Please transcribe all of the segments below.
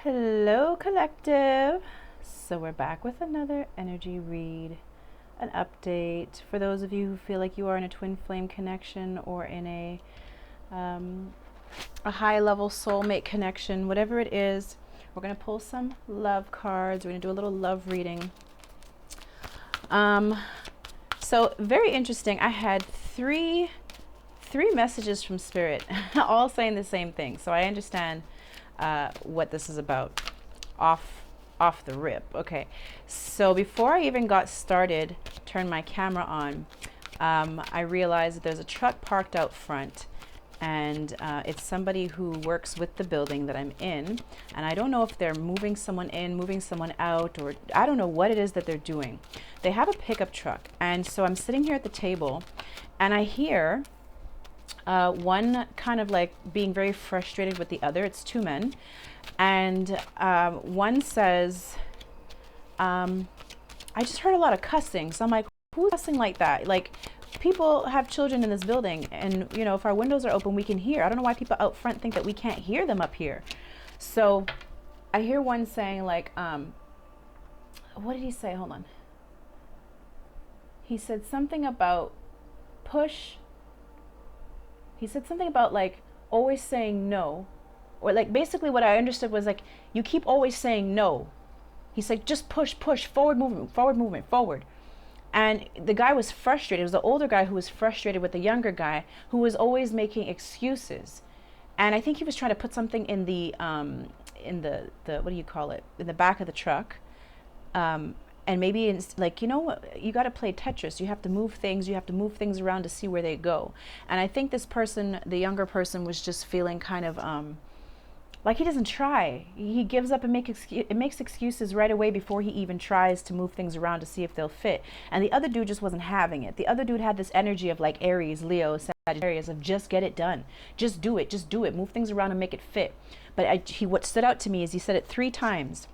Hello, collective. So we're back with another energy read, an update for those of you who feel like you are in a twin flame connection or in a high level soulmate connection, whatever it is. We're going to pull some love cards. We're going to do a little love reading. So very interesting. I had three messages from Spirit, all saying the same thing. So I understand what this is about off the rip. Okay, so before I even got started, turned my camera on, I realized that there's a truck parked out front, and it's somebody who works with the building that I'm in, and I don't know if they're moving someone in, moving someone out, or I don't know what it is that they're doing. They have a pickup truck, and so I'm sitting here at the table, and I hear one kind of like being very frustrated with the other. It's two men, and one says, I just heard a lot of cussing. So I'm like, who's cussing like that? Like, people have children in this building, and you know, if our windows are open, we can hear. I don't know why people out front think that we can't hear them up here. So I hear one saying like, what did he say? Hold on. He said something about push. He said something about like always saying no, or like basically what I understood was like, you keep always saying no. He's like, just push, forward movement, forward. And the guy was frustrated. It was the older guy who was frustrated with the younger guy who was always making excuses. And I think he was trying to put something in the what do you call it, in the back of the truck. And maybe it's like, you know what, you got to play Tetris. You have to move things around to see where they go. And I think this person, the younger person, was just feeling kind of like he doesn't try. He gives up and makes excuses right away before he even tries to move things around to see if they'll fit. And the other dude just wasn't having it. The other dude had this energy of like Aries, Leo, Sagittarius, of just get it done. Just do it. Move things around and make it fit. But what stood out to me is he said it 3 times.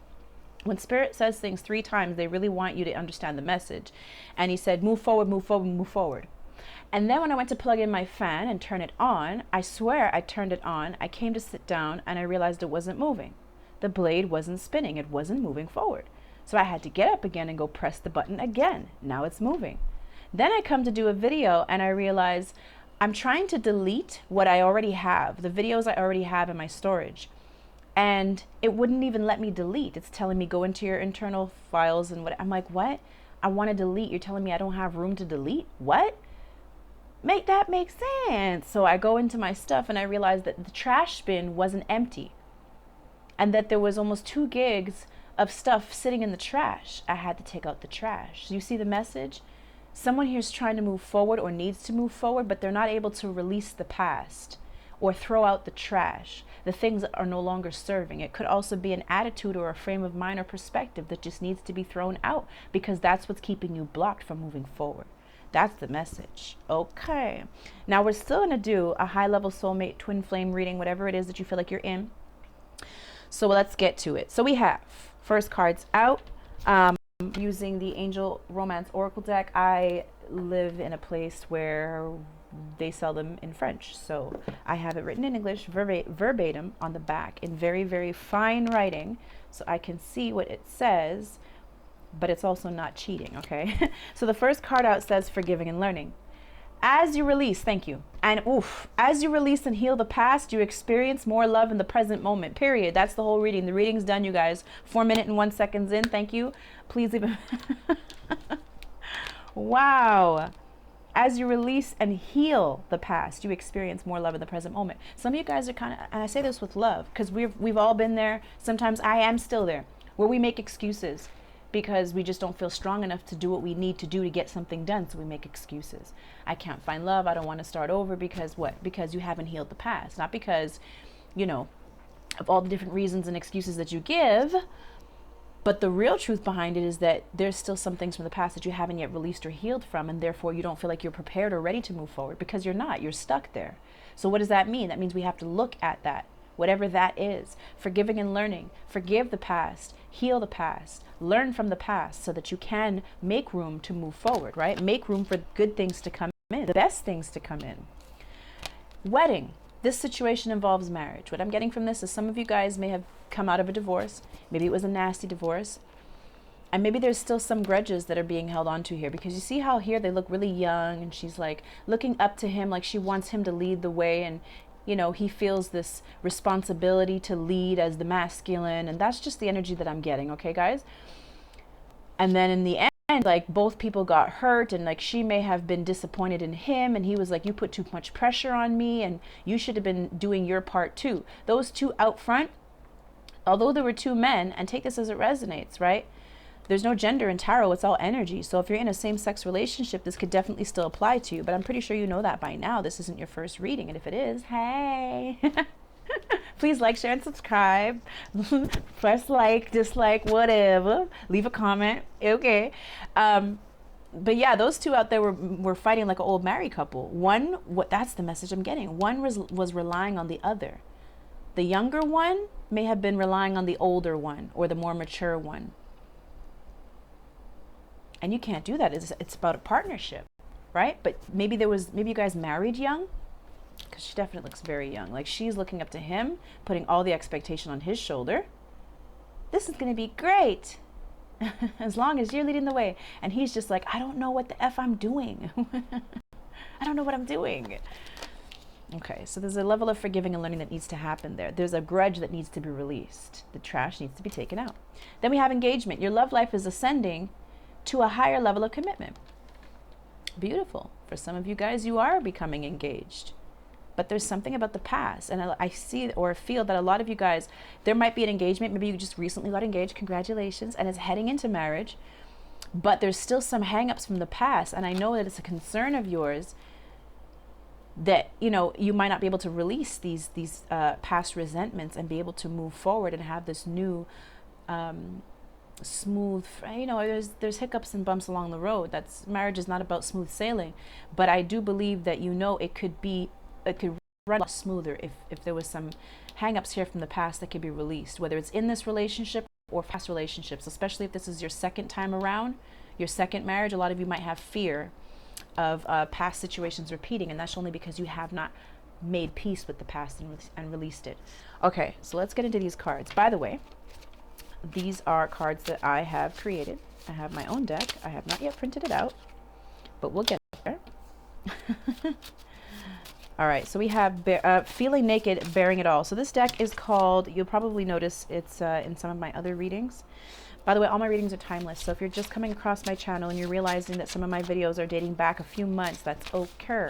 When Spirit says things 3 times, they really want you to understand the message. And he said, move forward, move forward, move forward. And then when I went to plug in my fan and turn it on, I swear I turned it on. I came to sit down and I realized it wasn't moving. The blade wasn't spinning. It wasn't moving forward. So I had to get up again and go press the button again. Now it's moving. Then I come to do a video and I realize I'm trying to delete what I already have, the videos I already have in my storage. And it wouldn't even let me delete. It's telling me go into your internal files and what. I'm like, what? I want to delete. You're telling me I don't have room to delete? What? Make that make sense. So I go into my stuff and I realize that the trash bin wasn't empty, and that there was almost 2 gigs of stuff sitting in the trash. I had to take out the trash. You see the message? Someone here is trying to move forward or needs to move forward, but they're not able to release the past or throw out the trash. The things that are no longer serving. It could also be an attitude or a frame of mind or perspective that just needs to be thrown out, because that's what's keeping you blocked from moving forward. That's the message. Okay. Now we're still going to do a high level soulmate twin flame reading, whatever it is that you feel like you're in. So let's get to it. So we have first cards out. Using the Angel Romance Oracle deck. I live in a place where they sell them in French, so I have it written in English verbatim on the back in very, very fine writing, so I can see what it says, but it's also not cheating, okay? So the first card out says forgiving and learning. As you release, thank you, and as you release and heal the past, you experience more love in the present moment, period. That's the whole reading. The reading's done, you guys. 4 minutes and 1 second in. Thank you. Please leave it. Wow. As you release and heal the past, you experience more love in the present moment. Some of you guys are kind of, and I say this with love, because we've all been there. Sometimes I am still there, where we make excuses because we just don't feel strong enough to do what we need to do to get something done. So we make excuses. I can't find love. I don't want to start over because what? Because you haven't healed the past. Not because, you know, of all the different reasons and excuses that you give. But the real truth behind it is that there's still some things from the past that you haven't yet released or healed from, and therefore you don't feel like you're prepared or ready to move forward, because you're not. You're stuck there. So what does that mean? That means we have to look at that, whatever that is. Forgiving and learning. Forgive the past. Heal the past. Learn from the past so that you can make room to move forward, right? Make room for good things to come in, the best things to come in. Wedding. This situation involves marriage. What I'm getting from this is some of you guys may have come out of a divorce. Maybe it was a nasty divorce. And maybe there's still some grudges that are being held on to here, because you see how here they look really young and she's like looking up to him, like she wants him to lead the way, and you know, he feels this responsibility to lead as the masculine, and that's just the energy that I'm getting, okay guys? And then in the end, like both people got hurt, and like she may have been disappointed in him, and he was like, you put too much pressure on me and you should have been doing your part too. Those two out front, although there were two men, and take this as it resonates, right? There's no gender in tarot, it's all energy. So if you're in a same-sex relationship, this could definitely still apply to you, but I'm pretty sure you know that by now. This isn't your first reading, and if it is, hey. Please like, share, and subscribe. Press like, dislike, whatever. Leave a comment, okay. But yeah, those two out there were fighting like an old married couple. That's the message I'm getting. One was relying on the other. The younger one may have been relying on the older one, or the more mature one. And you can't do that. It's about a partnership, right? But maybe you guys married young, because she definitely looks very young. Like she's looking up to him, putting all the expectation on his shoulder. This is going to be great as long as you're leading the way. And he's just like, I don't know what the F I'm doing. I don't know what I'm doing. Okay, so there's a level of forgiving and learning that needs to happen there. There's a grudge that needs to be released. The trash needs to be taken out. Then we have engagement. Your love life is ascending to a higher level of commitment. Beautiful. For some of you guys, you are becoming engaged, but there's something about the past, and I see or feel that a lot of you guys, there might be an engagement. Maybe you just recently got engaged, congratulations, and it's heading into marriage, but there's still some hang-ups from the past, and I know that it's a concern of yours that, you know, you might not be able to release these past resentments and be able to move forward and have this new smooth, you know, there's hiccups and bumps along the road. Marriage is not about smooth sailing, but I do believe that, you know, it could run a lot smoother if there was some hang-ups here from the past that could be released, whether it's in this relationship or past relationships, especially if this is your second time around, your second marriage. A lot of you might have fear of past situations repeating, and that's only because you have not made peace with the past and released it. Okay, so let's get into these cards. By the way, these are cards that I have created. I have my own deck. I have not yet printed it out, but we'll get there. All right, so we have Feeling Naked, Bearing It All. So this deck is called, you'll probably notice it's in some of my other readings. By the way, all my readings are timeless, so if you're just coming across my channel and you're realizing that some of my videos are dating back a few months, that's okay.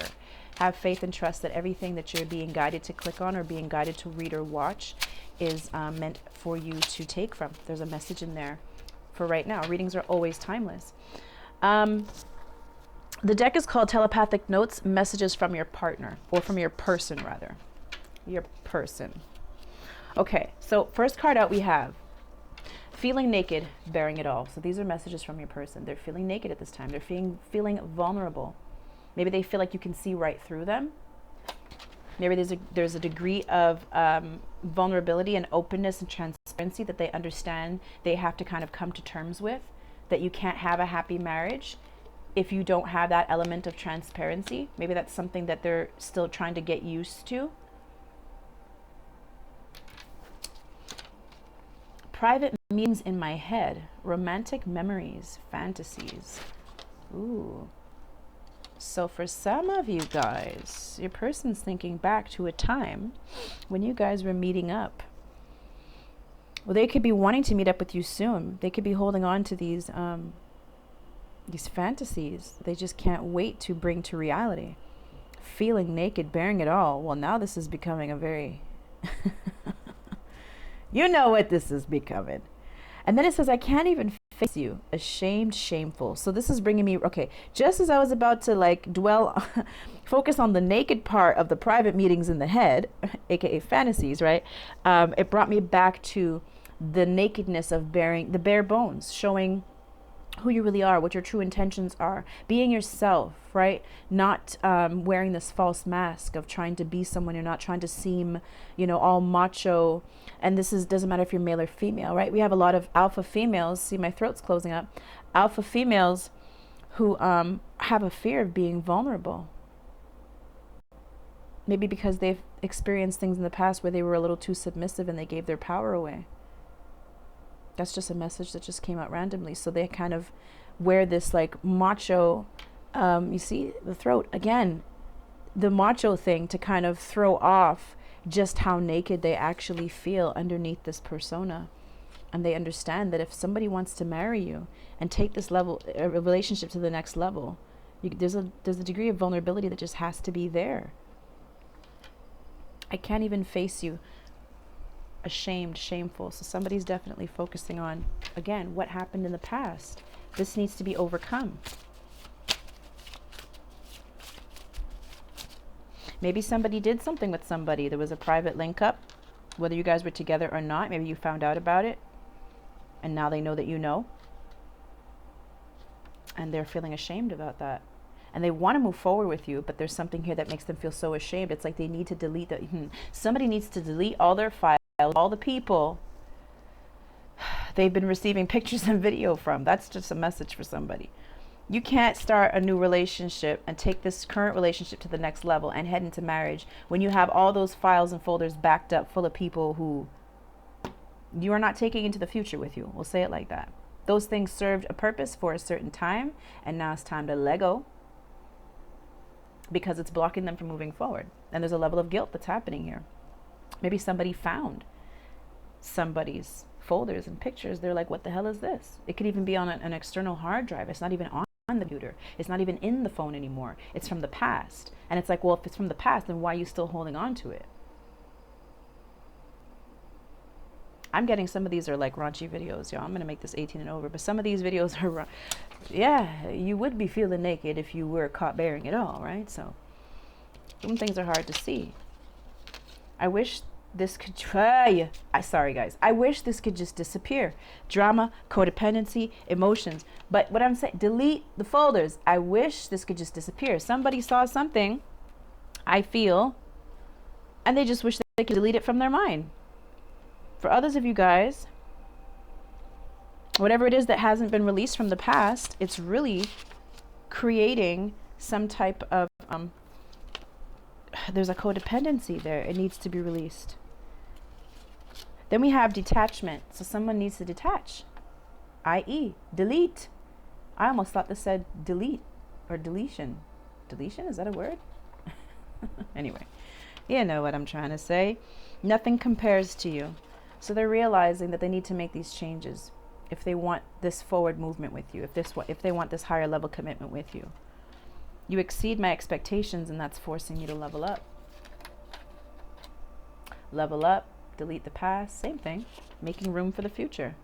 Have faith and trust that everything that you're being guided to click on or being guided to read or watch is meant for you to take from. There's a message in there for right now. Readings are always timeless. The deck is called Telepathic Notes, Messages from Your Partner, or from your person rather. Your person. Okay, so first card out we have Feeling Naked, Bearing It All. So these are messages from your person. They're feeling naked at this time. They're feeling vulnerable. Maybe they feel like you can see right through them. Maybe there's a degree of vulnerability and openness and transparency that they understand they have to kind of come to terms with, that you can't have a happy marriage if you don't have that element of transparency. Maybe that's something that they're still trying to get used to. Private meetings in my head, romantic memories, fantasies. Ooh. So for some of you guys, your person's thinking back to a time when you guys were meeting up. Well, they could be wanting to meet up with you soon. They could be holding on to these fantasies. They just can't wait to bring to reality. Feeling naked, bearing it all. Well, now this is becoming a very... You know what this is becoming. And then it says, I can't even face you. Ashamed, shameful. So this is bringing me, okay, just as I was about to like focus on the naked part of the private meetings in the head, aka fantasies, right? It brought me back to the nakedness of bearing the bare bones, showing who you really are, what your true intentions are, being yourself, right? Not wearing this false mask of trying to be someone you're not, trying to seem, you know, all macho. And this doesn't matter if you're male or female, right? We have a lot of alpha females. See, my throat's closing up. Alpha females who have a fear of being vulnerable. Maybe because they've experienced things in the past where they were a little too submissive and they gave their power away. That's just a message that just came out randomly. So they kind of wear this like macho, you see the throat again, the macho thing to kind of throw off just how naked they actually feel underneath this persona. And they understand that if somebody wants to marry you and take this level, a relationship to the next level, there's a degree of vulnerability that just has to be there. I can't even face you ashamed, shameful. So somebody's definitely focusing on, again, what happened in the past. This needs to be overcome. Maybe somebody did something with somebody. There was a private link up, whether you guys were together or not. Maybe you found out about it and now they know that you know. And they're feeling ashamed about that. And they want to move forward with you, but there's something here that makes them feel so ashamed. It's like they need to delete the, somebody needs to delete all their files, all the people they've been receiving pictures and video from. That's just a message for somebody. You can't start a new relationship and take this current relationship to the next level and head into marriage when you have all those files and folders backed up full of people who you are not taking into the future with you. We'll say it like that. Those things served a purpose for a certain time, and now it's time to let go because it's blocking them from moving forward. And there's a level of guilt that's happening here. Maybe somebody found somebody's folders and pictures. They're like, what the hell is this? It could even be on an external hard drive. It's not even on the computer. It's not even in the phone anymore. It's from the past. And it's like, well, if it's from the past, then why are you still holding on to it? I'm getting some of these are like raunchy videos, y'all. I'm going to make this 18 and over. But some of these videos are, yeah, you would be feeling naked if you were caught bearing it all, right? So some things are hard to see. I wish this could try. Sorry, guys. I wish this could just disappear. Drama, codependency, emotions. But what I'm saying, delete the folders. I wish this could just disappear. Somebody saw something, I feel, and they just wish they could delete it from their mind. For others of you guys, whatever it is that hasn't been released from the past, it's really creating some type of, there's a codependency there. It needs to be released. Then we have detachment. So someone needs to detach, i.e. delete. I almost thought this said delete or deletion. Deletion, is that a word? Anyway, you know what I'm trying to say. Nothing compares to you. So they're realizing that they need to make these changes if they want this forward movement with you, if they want this higher level commitment with you. You exceed my expectations, and that's forcing you to level up. Level up, delete the past, same thing. Making room for the future.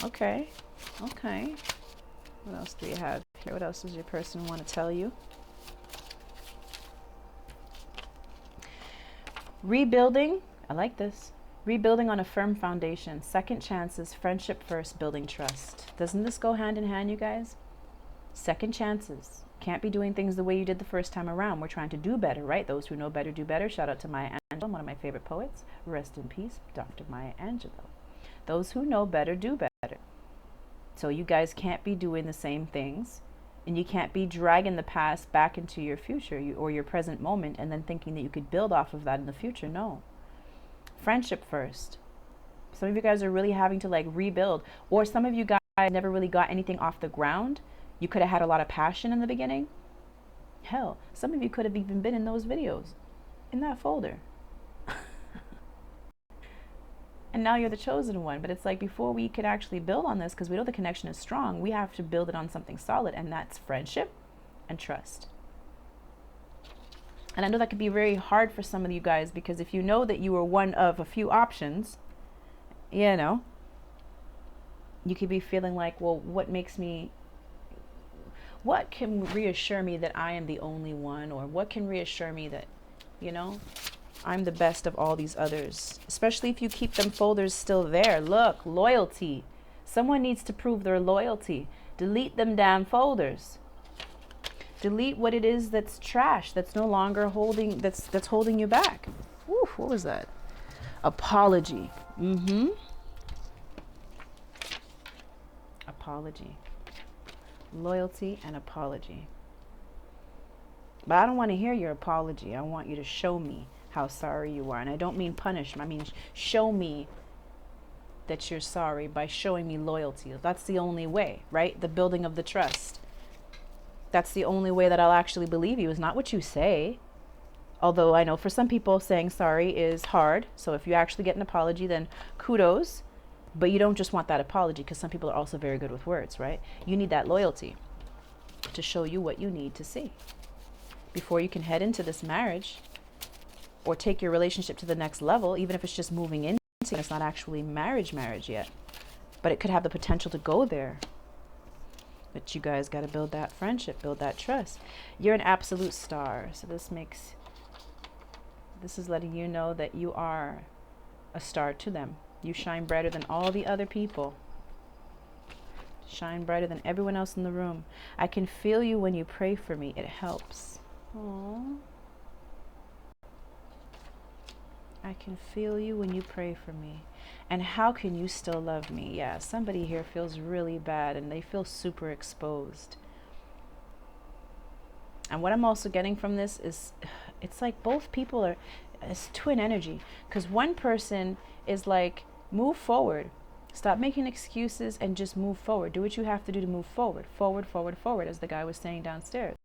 Okay, okay. What else do you have here? What else does your person want to tell you? Rebuilding, I like this. Rebuilding on a firm foundation. Second chances, friendship first, building trust. Doesn't this go hand in hand, you guys? Second chances. Can't be doing things the way you did the first time around. We're trying to do better, right? Those who know better do better. Shout out to Maya Angelou, one of my favorite poets. Rest in peace, Dr. Maya Angelou. Those who know better do better. So you guys can't be doing the same things, and you can't be dragging the past back into your future or your present moment and then thinking that you could build off of that in the future. No. Friendship first. Some of you guys are really having to like rebuild, or some of you guys never really got anything off the ground. You could have had a lot of passion in the beginning. Hell, some of you could have even been in those videos, in that folder. And now you're the chosen one. But it's like, before we could actually build on this, because we know the connection is strong, we have to build it on something solid, and that's friendship and trust. And I know that could be very hard for some of you guys, because if you know that you were one of a few options, you know, you could be feeling like, well, what can reassure me that I am the only one? Or what can reassure me that, you know, I'm the best of all these others? Especially if you keep them folders still there. Look, loyalty. Someone needs to prove their loyalty. Delete them damn folders. Delete what it is that's trash, that's no longer holding, that's holding you back. Woo, what was that? Apology. Apology. Loyalty and apology. But I don't want to hear your apology. I want you to show me how sorry you are. And I don't mean punish. I mean show me that you're sorry by showing me loyalty. That's the only way, right? The building of the trust. That's the only way that I'll actually believe you, is not what you say. Although I know for some people saying sorry is hard. So if you actually get an apology, then kudos. But you don't just want that apology, because some people are also very good with words, right? You need that loyalty to show you what you need to see before you can head into this marriage or take your relationship to the next level, even if it's just moving into it. It's not actually marriage yet, but it could have the potential to go there. But you guys got to build that friendship, build that trust. You're an absolute star. So this is letting you know that you are a star to them. You shine brighter than all the other people. Shine brighter than everyone else in the room. I can feel you when you pray for me. It helps. Aww. I can feel you when you pray for me. And how can you still love me? Yeah, somebody here feels really bad and they feel super exposed. And what I'm also getting from this is, it's like both people are, it's twin energy. Because one person is like, move forward. Stop making excuses and just move forward. Do what you have to do to move forward. Forward, forward, forward, as the guy was saying downstairs.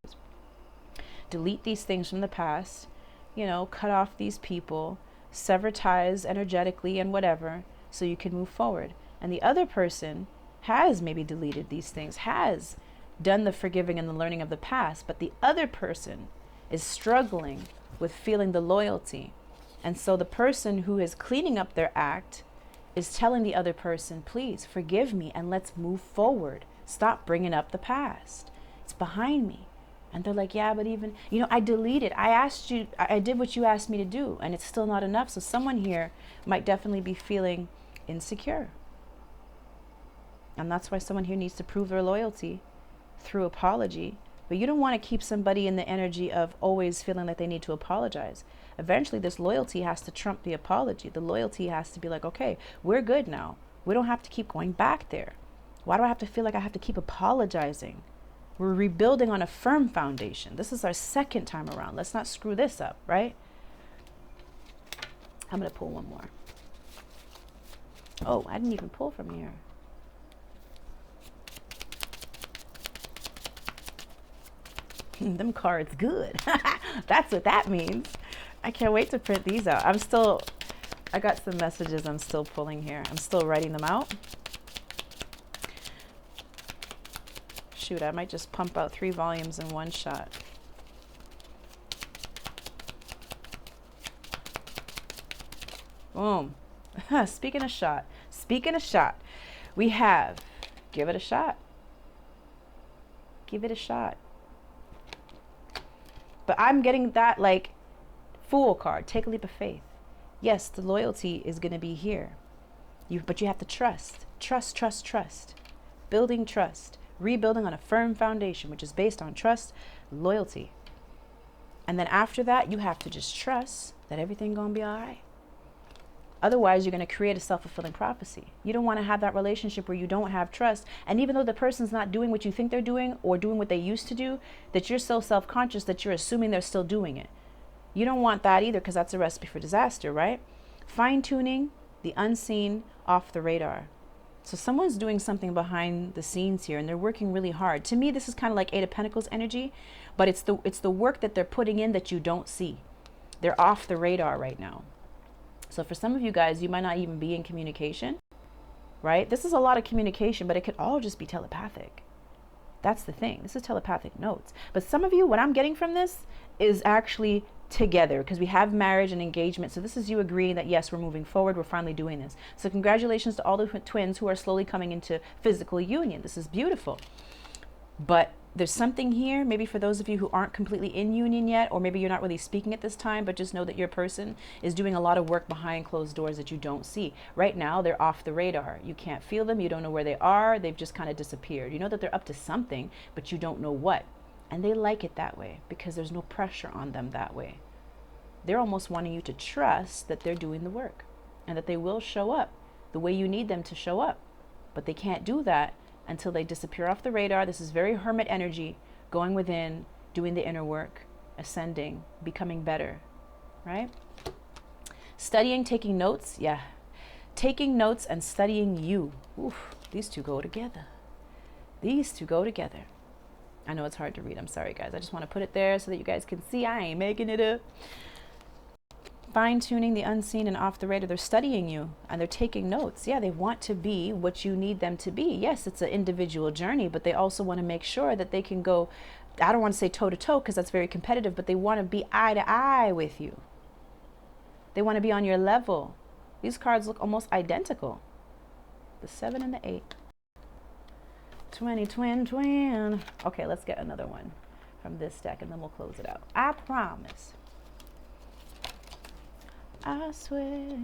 Delete these things from the past. You know, cut off these people. Sever ties energetically and whatever, so you can move forward. And the other person has maybe deleted these things, has done the forgiving and the learning of the past, but the other person is struggling with feeling the loyalty. And so the person who is cleaning up their act is telling the other person, please forgive me and let's move forward. Stop bringing up the past. It's behind me. And they're like, yeah, but even, you know, I deleted. I asked you, I did what you asked me to do, and it's still not enough. So someone here might definitely be feeling insecure. And that's why someone here needs to prove their loyalty through apology. But you don't want to keep somebody in the energy of always feeling like they need to apologize. Eventually, this loyalty has to trump the apology. The loyalty has to be like, okay, we're good now. We don't have to keep going back there. Why do I have to feel like I have to keep apologizing? We're rebuilding on a firm foundation. This is our second time around. Let's not screw this up, right? I'm going to pull one more. Oh, I didn't even pull from here. Them cards good. That's what that means. I can't wait to print these out. I got some messages I'm still pulling here. I'm still writing them out. Shoot, I might just pump out 3 volumes in one shot. Boom. Speaking of shot, we have, give it a shot. Give it a shot. But I'm getting that like Fool card. Take a leap of faith. Yes, the loyalty is going to be here. But you have to trust. Trust. Building trust. Rebuilding on a firm foundation, which is based on trust, loyalty. And then after that, you have to just trust that everything's going to be all right. Otherwise, you're going to create a self-fulfilling prophecy. You don't want to have that relationship where you don't have trust. And even though the person's not doing what you think they're doing or doing what they used to do, that you're so self-conscious that you're assuming they're still doing it. You don't want that either, because that's a recipe for disaster, right? Fine-tuning the unseen, off the radar. So someone's doing something behind the scenes here, and they're working really hard. To me, this is kind of like Eight of Pentacles energy, but it's the work that they're putting in that you don't see. They're off the radar right now. So for some of you guys, you might not even be in communication, right? This is a lot of communication, but it could all just be telepathic. That's the thing. This is telepathic notes. But some of you, what I'm getting from this is actually together, because we have marriage and engagement. So this is you agreeing that, yes, we're moving forward. We're finally doing this. So congratulations to all the twins who are slowly coming into physical union. This is beautiful. But there's something here, maybe for those of you who aren't completely in union yet, or maybe you're not really speaking at this time, but just know that your person is doing a lot of work behind closed doors that you don't see. Right now, they're off the radar. You can't feel them. You don't know where they are. They've just kind of disappeared. You know that they're up to something, but you don't know what. And they like it that way because there's no pressure on them that way. They're almost wanting you to trust that they're doing the work and that they will show up the way you need them to show up. But they can't do that until they disappear off the radar. This is very hermit energy, going within, doing the inner work, ascending, becoming better, right? Studying, taking notes, yeah. Taking notes and studying you. Oof, these two go together. These two go together. I know it's hard to read. I'm sorry, guys. I just want to put it there so that you guys can see I ain't making it up. Fine-tuning the unseen and off the radar. They're studying you and they're taking notes. Yeah, they want to be what you need them to be. Yes, it's an individual journey, but they also want to make sure that they can go, I don't want to say toe-to-toe because that's very competitive, but they want to be eye-to-eye with you. They want to be on your level. These cards look almost identical. The 7 and the 8. 20, twin. Okay, let's get another one from this deck and then we'll close it out. I promise. I swear.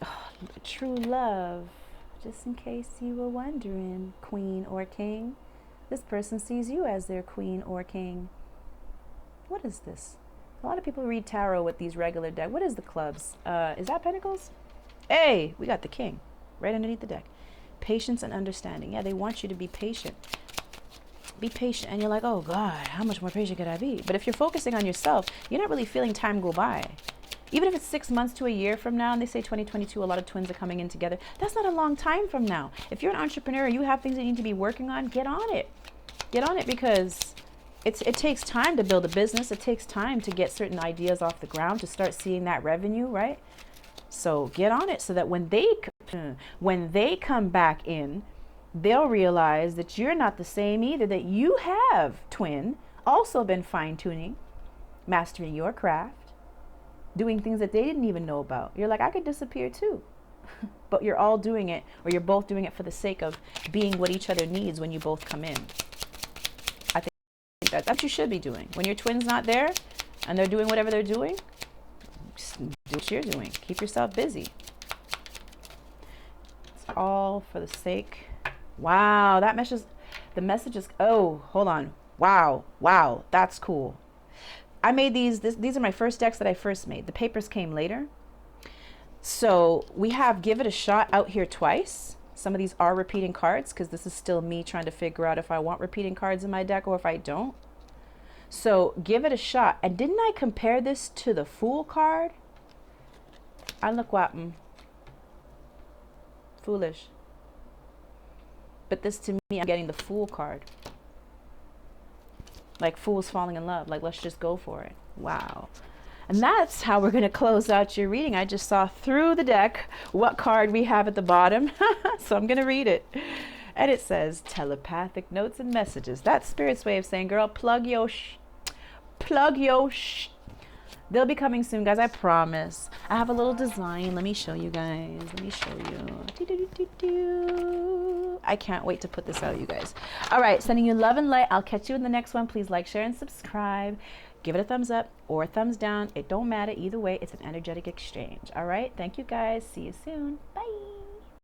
Oh, true love. Just in case you were wondering, queen or king, this person sees you as their queen or king. What is this? A lot of people read tarot with these regular decks. What is the clubs? Is that pentacles? Hey, we got the king right underneath the deck. Patience and understanding. Yeah, they want you to be patient. Be patient. And you're like, oh God, how much more patient could I be? But if you're focusing on yourself, you're not really feeling time go by. Even if it's 6 months to a year from now, and they say 2022, a lot of twins are coming in together. That's not a long time from now. If you're an entrepreneur, you have things that you need to be working on, get on it. Get on it because it takes time to build a business. It takes time to get certain ideas off the ground, to start seeing that revenue, right? So get on it so that when they come back in, they'll realize that you're not the same either, that you have, twin, also been fine-tuning, mastering your craft, doing things that they didn't even know about. You're like, I could disappear too. But you're all doing it, or you're both doing it for the sake of being what each other needs when you both come in. I think that's what you should be doing. When your twin's not there and they're doing whatever they're doing, just do what you're doing. Keep yourself busy. It's all for the sake. Wow, that message, the message is, oh, hold on. Wow, that's cool. I made these are my first decks that I first made. The papers came later. So we have Give It a Shot out here twice. Some of these are repeating cards because this is still me trying to figure out if I want repeating cards in my deck or if I don't. So Give It a Shot. And didn't I compare this to the Fool card? I look what foolish. But this to me, I'm getting the Fool card. Like fools falling in love. Like, let's just go for it. Wow. And that's how we're going to close out your reading. I just saw through the deck what card we have at the bottom. So I'm going to read it. And it says, telepathic notes and messages. That's Spirit's way of saying, girl, plug your They'll be coming soon, guys. I promise. I have a little design. Let me show you guys. Let me show you. I can't wait to put this out, you guys. All right. Sending you love and light. I'll catch you in the next one. Please like, share, and subscribe. Give it a thumbs up or a thumbs down. It don't matter. Either way, it's an energetic exchange. All right. Thank you, guys. See you soon.